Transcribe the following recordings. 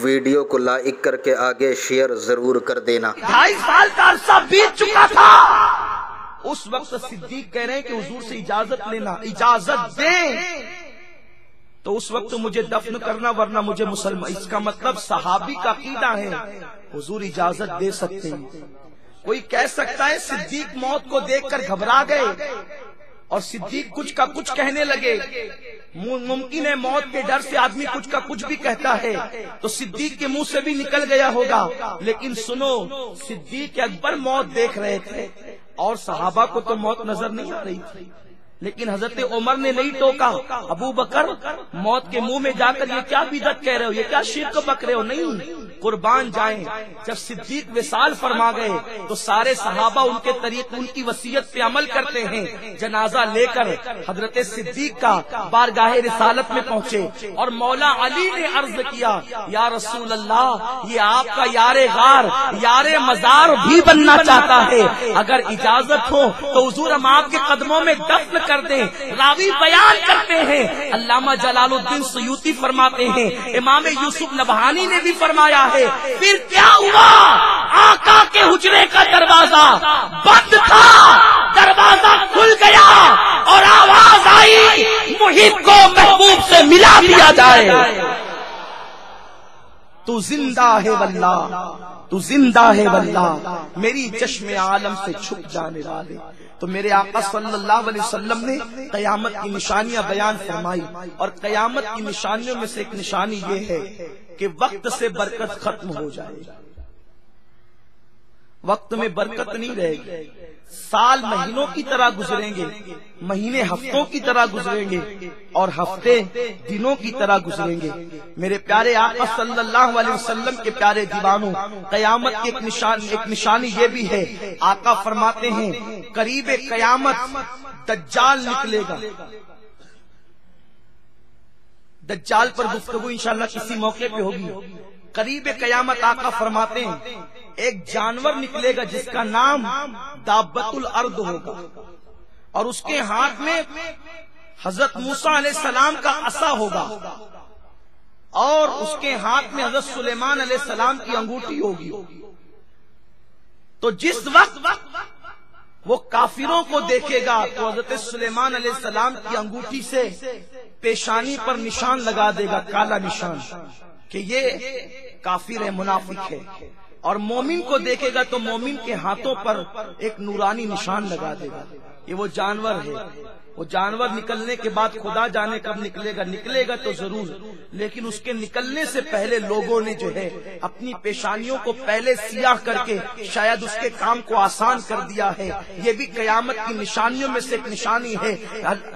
Video کو like کر کے آگے شیئر ضرور کر دینا۔ 2.5 سال کا عرصہ بیت چکا تھا، اس وقت صدیق کہہ رہے ہیں کہ حضور سے اجازت لینا، اجازت دیں تو اس وقت مجھے دفن کرنا ورنہ مجھے مسلمان۔ اس کا مطلب صحابی کا عقیدہ ہے حضور اجازت دے سکتے ہیں۔ کوئی کہہ سکتا ہے صدیق موت کو دیکھ کر گھبرا گئے اور صدیق کچھ کا کچھ کہنے لگے۔ ممکن ہے موت کے ڈر سے آدمی کچھ کا کچھ بھی کہتا ہے تو صدیق کے منہ سے بھی نکل گیا ہوگا، لیکن سنو، صدیق اکبر موت دیکھ رہے تھے اور صحابہ کو تو موت نظر نہیں آ رہی تھی، لیکن حضرت عمر نے نہیں ٹوکا، ابو بکر موت کے منہ میں جا کر یہ کیا بدعت کہہ رہے ہو، یہ کیا شرک بک رہے ہو، نہیں قربان جائیں۔ جب صدیق وصال فرما گئے تو سارے صحابہ ان کے طریق ان کی وصیت پہ عمل کرتے ہیں۔ جنازہ لے کر حضرت صدیق کا بارگاہ رسالت میں پہنچے اور مولا علی نے عرض کیا، یا رسول اللہ، یہ آپ کا یار غار یار مزار بھی بننا چاہتا ہے، اگر اجازت ہو تو حضور ہم آپ کے قدموں میں دفن کر دیں۔ راوی بیان کرتے ہیں، علامہ جلال الدین سیوطی فرماتے ہیں، امام یوسف نبہانی نے بھی فرمایا ہے، پھر کیا ہوا، آقا کے حجرے کا دروازہ بند تھا، دروازہ کھل گیا اور آواز آئی، محب کو محبوب سے ملا دیا جائے۔ تو زندہ ہے واللہ، تو زندہ ہے واللہ، میری چشم عالم سے چھپ جانے والے۔ تو میرے آقا صلی اللہ علیہ وسلم نے قیامت کی نشانیاں بیان فرمائی، اور قیامت کی نشانیوں میں سے ایک نشانی یہ ہے کہ وقت سے برکت ختم ہو جائے گی، وقت میں برکت نہیں رہے گی، سال مہینوں کی طرح گزریں گے، مہینے ہفتوں کی طرح گزریں گے، اور ہفتے دنوں کی طرح گزریں گے۔ میرے پیارے آقا صلی اللہ علیہ وسلم کے پیارے دیوانوں، قیامت کی ایک نشانی یہ بھی ہے، آقا فرماتے ہیں قریب قیامت دجال نکلے گا۔ دجال پر گفتگو انشاءاللہ کسی موقع پہ ہوگی۔ قریب قیامت آقا فرماتے ہیں ایک جانور نکلے گا جس کا نام دابت الارض ہوگا، اور اس کے ہاتھ میں حضرت موسیٰ علیہ السلام کا عصا ہوگا، اور اس کے ہاتھ میں حضرت سلیمان علیہ السلام کی انگوٹھی ہوگی۔ تو جس وقت وہ کافروں کو دیکھے گا تو حضرت سلیمان علیہ السلام کی انگوٹھی سے پیشانی پر نشان لگا دے گا، کالا نشان، کہ یہ کافر ہے، منافق ہے۔ اور مومن کو دیکھے گا تو مومن کے ہاتھوں پر ایک نورانی نشان لگا دے گا، یہ وہ جانور ہے۔ وہ جانور نکلنے کے بعد خدا جانے کب نکلے گا تو ضرور، لیکن اس کے نکلنے سے پہلے لوگوں نے جو ہے اپنی پیشانیوں کو پہلے سیاہ کر کے شاید اس کے کام کو آسان کر دیا ہے۔ یہ بھی قیامت کی نشانیوں میں سے ایک نشانی ہے۔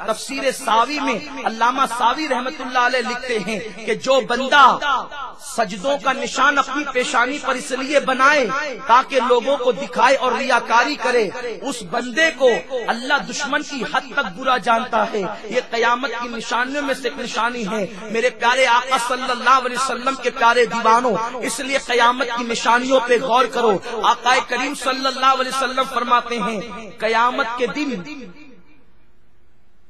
تفسیر ساوی میں علامہ ساوی رحمت اللہ علیہ لکھتے ہیں کہ جو بندہ سجدوں کا نشان اپنی پیشانی پر اس لیے بنائے تاکہ لوگوں کو دکھائے اور ریاکاری کرے، اس بندے کو اللہ دشمن کی حد تک برا جانتا ہے۔ یہ قیامت کی نشانیوں میں سے ایک نشانی ہے۔ میرے پیارے آقا صلی اللہ علیہ وسلم کے پیارے دیوانوں، اس لیے قیامت کی نشانیوں پہ غور کرو۔ آقا کریم صلی اللہ علیہ وسلم فرماتے ہیں قیامت کے دن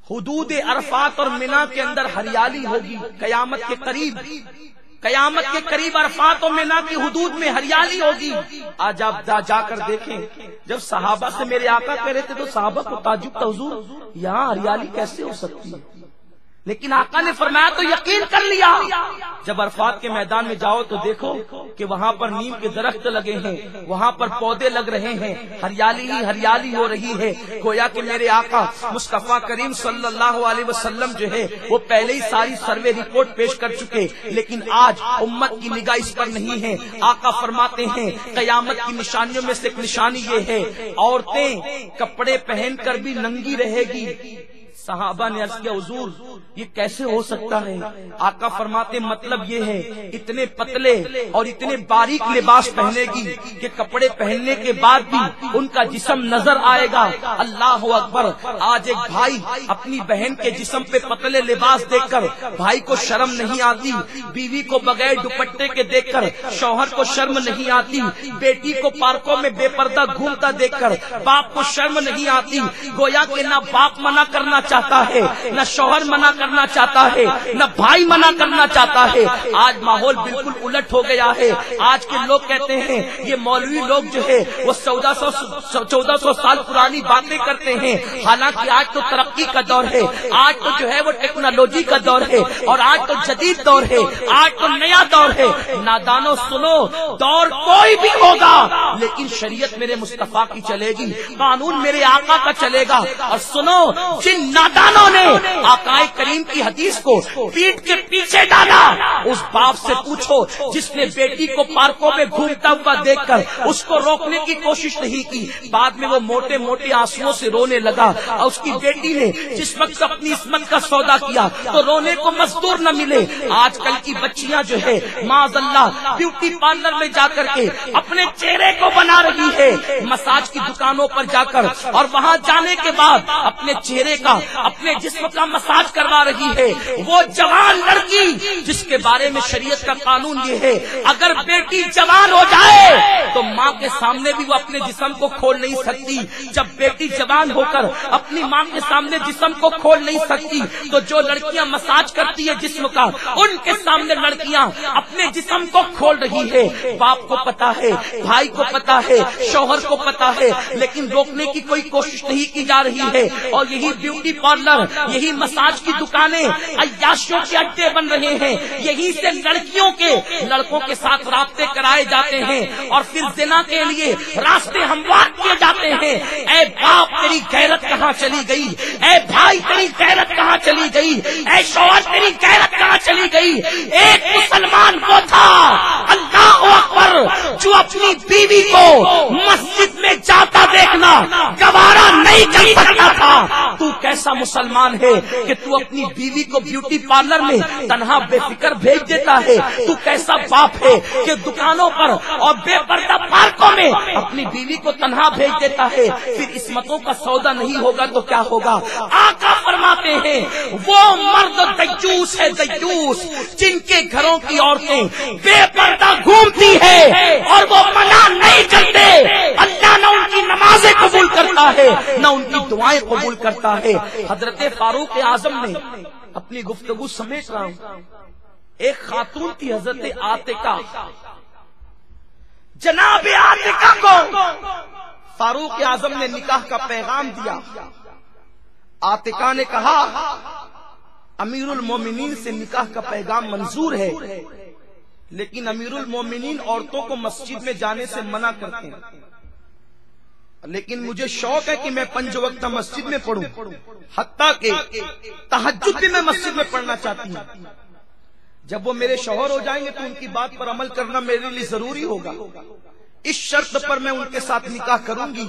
حدود عرفات اور منا کے اندر ہریالی ہوگی۔ قیامت کے قریب عرفات و منا کی حدود میں ہریالی ہوگی۔ آج آپ جا کر دیکھیں، جب صحابہ سے میرے آقا کہہ رہے تھے تو صحابہ کو تعجب تھا، حضور یہاں ہریالی کیسے ہو سکتی ہے؟ لیکن آقا نے فرمایا تو یقین کر لیا۔ جب عرفات کے میدان میں جاؤ تو دیکھو کہ وہاں پر نیم کے درخت لگے ہیں، وہاں پر پودے لگ رہے ہیں، ہریالی ہی ہریالی ہو رہی ہے۔ گویا کہ میرے آقا مصطفیٰ کریم صلی اللہ علیہ وسلم جو ہے وہ پہلے ہی ساری سروے رپورٹ پیش کر چکے، لیکن آج امت کی نگاہ اس پر نہیں ہے۔ آقا فرماتے ہیں قیامت کی نشانیوں میں سے ایک نشانی یہ ہے، عورتیں کپڑے پہن کر بھی ننگی رہے گی۔ صحابہ نے عرض کیا حضور یہ کیسے ہو سکتا ہے؟ آقا فرماتے مطلب یہ ہے اتنے پتلے اور اتنے باریک لباس پہنے گی کہ کپڑے پہننے کے بعد بھی ان کا جسم نظر آئے گا۔ اللہ اکبر! آج ایک بھائی اپنی بہن کے جسم پہ پتلے لباس دیکھ کر بھائی کو شرم نہیں آتی، بیوی کو بغیر دوپٹے کے دیکھ کر شوہر کو شرم نہیں آتی، بیٹی کو پارکوں میں بے پردہ گھومتا دیکھ کر باپ کو شرم نہیں آتی۔ گویا کہ نہ باپ منع کرنا چاہتا ہے، نہ شوہر منع کرنا چاہتا ہے، نہ بھائی منع کرنا چاہتا ہے۔ آج ماحول بالکل الٹ ہو گیا ہے۔ آج کے لوگ کہتے ہیں یہ مولوی لوگ جو ہے وہ 1400 سال پرانی باتیں کرتے ہیں، حالانکہ آج تو ترقی کا دور ہے، آج تو جو ہے وہ ٹیکنالوجی کا دور ہے، اور آج تو جدید دور ہے، آج تو نیا دور ہے۔ نادانوں سنو، دور کوئی بھی ہوگا لیکن شریعت میرے مصطفیٰ کی چلے گی، قانون میرے آقا کا چلے گا۔ اور سنو، جن نادانوں نے آقا کریم کی حدیث کو پیٹ کے پیچھے ڈالا، اس باپ سے پوچھو جس نے بیٹی کو پارکوں میں گھومتا ہوا دیکھ کر اس کو روکنے کی کوشش نہیں کی، بعد میں وہ موٹے موٹے آنسوؤں سے رونے لگا، اور اس کی بیٹی نے جس وقت اپنی عصمت کا سودا کیا تو رونے کو مزدور نہ ملے۔ آج کل کی بچیاں جو ہے معاذ اللہ بیوٹی پارلر میں جا کر کے اپنے چہرے کو بنا رہی ہے، مساج کی دکانوں پر جا کر، اور وہاں جانے کے بعد اپنے چہرے کا، اپنے جسم کا مساج کروا رہی ہے۔ وہ جوان لڑکی جس کے بارے میں شریعت کا قانون یہ ہے، اگر بیٹی جوان ہو جائے تو ماں کے سامنے بھی وہ اپنے جسم کو کھول نہیں سکتی۔ جب بیٹی جوان ہو کر اپنی ماں کے سامنے جسم کو کھول نہیں سکتی تو جو لڑکیاں مساج کرتی ہے جسم کا، ان کے سامنے لڑکیاں اپنے جسم کو کھول رہی ہے۔ باپ کو پتا ہے، بھائی کو پتا ہے، شوہر کو پتا ہے، لیکن روکنے کی کوئی کوشش نہیں کی جا رہی ہے۔ اور یہی بیوٹی پارلر، یہی مساج کی دکانیں عیاشیوں کے اڈے بن رہے ہیں، یہی سے لڑکیوں کے لڑکوں کے ساتھ رابطے کرائے جاتے ہیں اور پھر زنا کے لیے راستے ہموار کیے جاتے ہیں۔ اے باپ تیری غیرت کہاں چلی گئی؟ اے بھائی تیری غیرت کہاں چلی گئی؟ اے شوہر تیری غیرت کہاں چلی گئی؟ ایک مسلمان وہ تھا، اللہ اکبر، جو اپنی بیوی کو مسجد میں جاتا دیکھنا گوارا نہیں کر سکتا تھا۔ تو کیسا مسلمان ہے کہ تو اپنی بیوی کو بیوٹی پارلر میں تنہا بے فکر بھیج دیتا ہے؟ تو کیسا باپ ہے کہ دکانوں پر اور بے پردہ پارکوں میں اپنی بیوی کو تنہا بھیج دیتا ہے؟ پھر عصمتوں کا سودا نہیں ہوگا تو کیا ہوگا؟ آقا فرماتے ہیں وہ مرد دیوس ہے، دیوس، جن کے گھروں کی عورتیں بے پردہ گھومتی ہے اور وہ منع نہیں کرتے، اللہ نہ ان کی نمازیں قبول کرتا ہے نہ ان کی دعائیں قبول کرتا ہے۔ حضرت فاروق اعظم نے اپنی گفتگو سمیٹ رہا ہوں، ایک خاتون تھی حضرت عاتقہ، جناب عاتقہ کو فاروق اعظم نے نکاح کا پیغام دیا۔ عاتقہ نے کہا امیر المومنین سے نکاح کا پیغام منظور ہے، لیکن امیر المومنین عورتوں کو مسجد میں جانے سے منع کرتے ہیں، لیکن مجھے شوق ہے کہ میں 5 وقت مسجد میں پڑھوں، حتیٰ کہ تہجد بھی میں مسجد میں پڑھنا چاہتی ہوں۔ جب وہ میرے شوہر ہو جائیں گے تو ان کی بات پر عمل کرنا میرے لیے ضروری ہوگا، اس شرط پر میں ان کے ساتھ نکاح کروں گی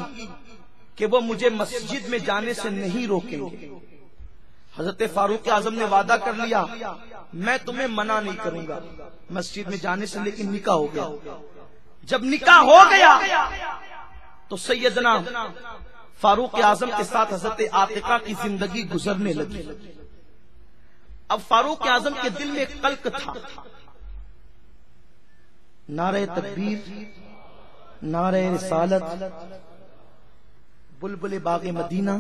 کہ وہ مجھے مسجد میں جانے سے نہیں روکیں گے۔ حضرت فاروق اعظم نے وعدہ کر لیا میں تمہیں منع نہیں کروں گا مسجد میں جانے سے، لیکن نکاح ہو گیا۔ جب نکاح ہو گیا تو سیدنا فاروق اعظم کے ساتھ حضرت عاتقہ کی زندگی گزرنے لگی۔ اب فاروق اعظم کے دل میں ایک قلق تھا، نعرہ تکبیر، نعرہ رسالت، بلبل باغ مدینہ،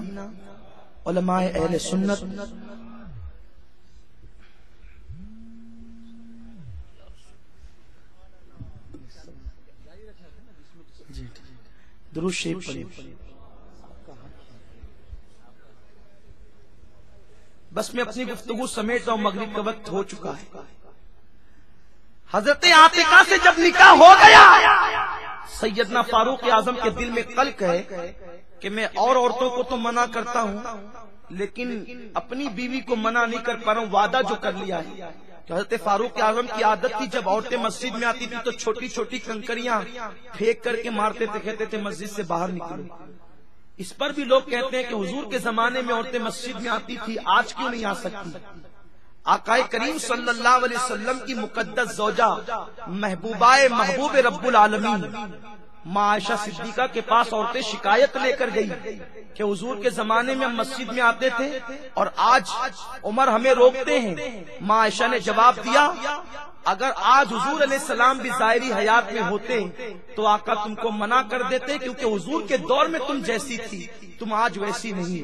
علماء اہل سنت، درود شریف پڑھیں۔ بس میں اپنی گفتگو سمیٹ رہا ہوں، مغرب کا وقت ہو چکا ہے۔ حضرت عاتقہ سے جب نکاح ہو گیا، سیدنا فاروق اعظم کے دل میں قلق ہے کہ میں اور عورتوں کو تو منع کرتا ہوں لیکن اپنی بیوی کو منع نہیں کر پا رہا ہوں، وعدہ جو کر لیا ہے۔ کہ حضرت فاروق اعظم کی عادت تھی جب عورتیں مسجد میں آتی تھی تو چھوٹی چھوٹی کنکریاں پھینک کر کے مارتے تھے، کہتے تھے مسجد سے باہر نکلو۔ اس پر بھی لوگ کہتے ہیں کہ حضور کے زمانے میں عورتیں مسجد میں آتی تھی، آج کیوں نہیں آ سکتی؟ آقا کریم صلی اللہ علیہ وسلم کی مقدس زوجہ محبوب رب العالمین ماں عائشہ صدیقہ کے پاس عورتیں شکایت لے کر گئی کہ حضور کے زمانے میں ہم مسجد میں آتے تھے اور آج عمر ہمیں روکتے ہیں۔ ماں عائشہ نے جواب دیا اگر آج حضور علیہ السلام بھی ظاہری حیات میں ہوتے تو آقا تم کو منع کر دیتے، کیونکہ حضور کے دور میں تم جیسی تھی تم آج ویسی نہیں۔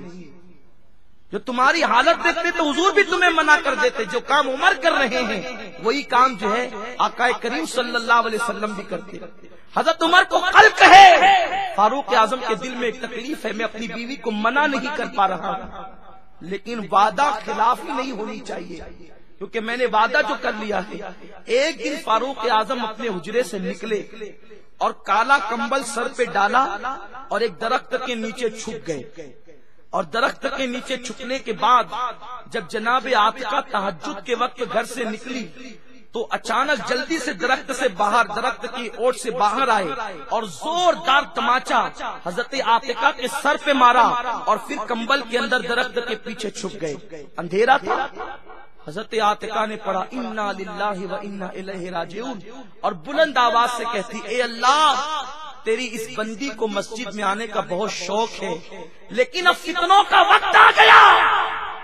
جو تمہاری حالت دیکھتے تو حضور بھی تمہیں منع کر دیتے. جو کام عمر کر رہے ہیں وہی کام جو ہے آقا کریم صلی اللہ علیہ وسلم بھی کرتے. حضرت عمر کو قلق ہے. فاروق اعظم کے دل میں ایک تکلیف ہے, میں اپنی بیوی کو منع نہیں کر پا رہا, لیکن وعدہ خلافی نہیں ہونی چاہیے, کیونکہ میں نے وعدہ جو کر لیا ہے. ایک دن فاروق اعظم اپنے حجرے سے نکلے اور کالا کمبل سر پہ ڈالا اور ایک درخت کے نیچے چھپ گئے. اور درخت کے نیچے چھپنے کے بعد جب جناب عاتقہ تہجد کے وقت گھر سے نکلی تو اچانک جلدی سے درخت کی اوٹ سے باہر آئے اور زوردار تماچا حضرت عاتقہ کے سر پہ مارا اور پھر کمبل کے اندر درخت کے پیچھے چھپ گئے. اندھیرا تھا. حضرت عاتقہ نے پڑھا انا للہ و انا الیہ راجعون اور بلند آواز سے کہتی, اے اللہ تیری اس بندی کو مسجد میں آنے کا بہت شوق ہے, لیکن اب فتنوں کا وقت آ گیا,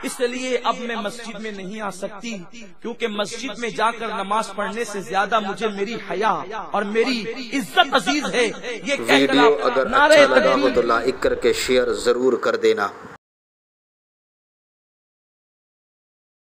اس لیے اب میں مسجد میں نہیں آ سکتی, کیونکہ مسجد میں جا کر نماز پڑھنے سے زیادہ مجھے میری حیا اور میری عزت عزیز ہے. یہ ویڈیو اگر اچھا لگا ہو تو لائک کر کے شیئر ضرور کر دینا.